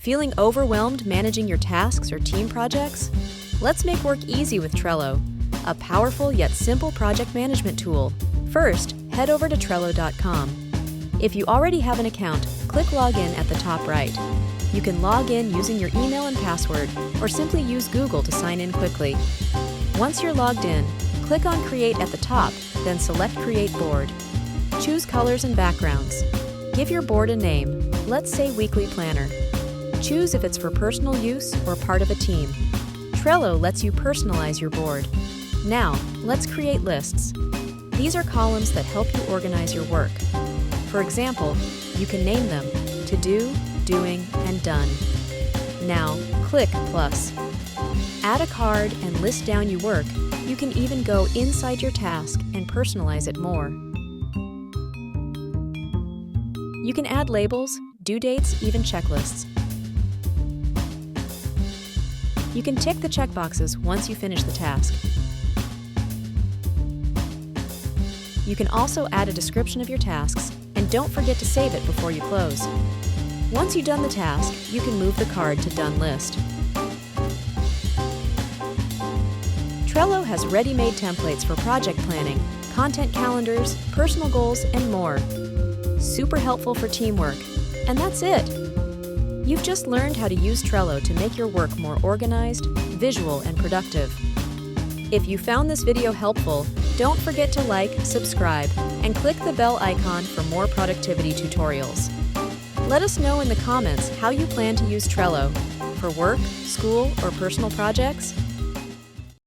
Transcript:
Feeling overwhelmed managing your tasks or team projects? Let's make work easy with Trello, a powerful yet simple project management tool. First, head over to Trello.com. If you already have an account, click Login at the top right. You can log in using your email and password, or simply use Google to sign in quickly. Once you're logged in, click on Create at the top, then select Create Board. Choose colors and backgrounds. Give your board a name, let's say Weekly Planner. Choose if it's for personal use or part of a team. Trello lets you personalize your board. Now, let's create lists. These are columns that help you organize your work. For example, you can name them To Do, Doing, and Done. Now, click Plus. Add a card and list down your work. You can even go inside your task and personalize it more. You can add labels, due dates, even checklists. You can tick the checkboxes once you finish the task. You can also add a description of your tasks, and don't forget to save it before you close. Once you've done the task, you can move the card to Done List. Trello has ready-made templates for project planning, content calendars, personal goals, and more. Super helpful for teamwork. And that's it! You've just learned how to use Trello to make your work more organized, visual, and productive. If you found this video helpful, don't forget to like, subscribe, and click the bell icon for more productivity tutorials. Let us know in the comments how you plan to use Trello for work, school, or personal projects.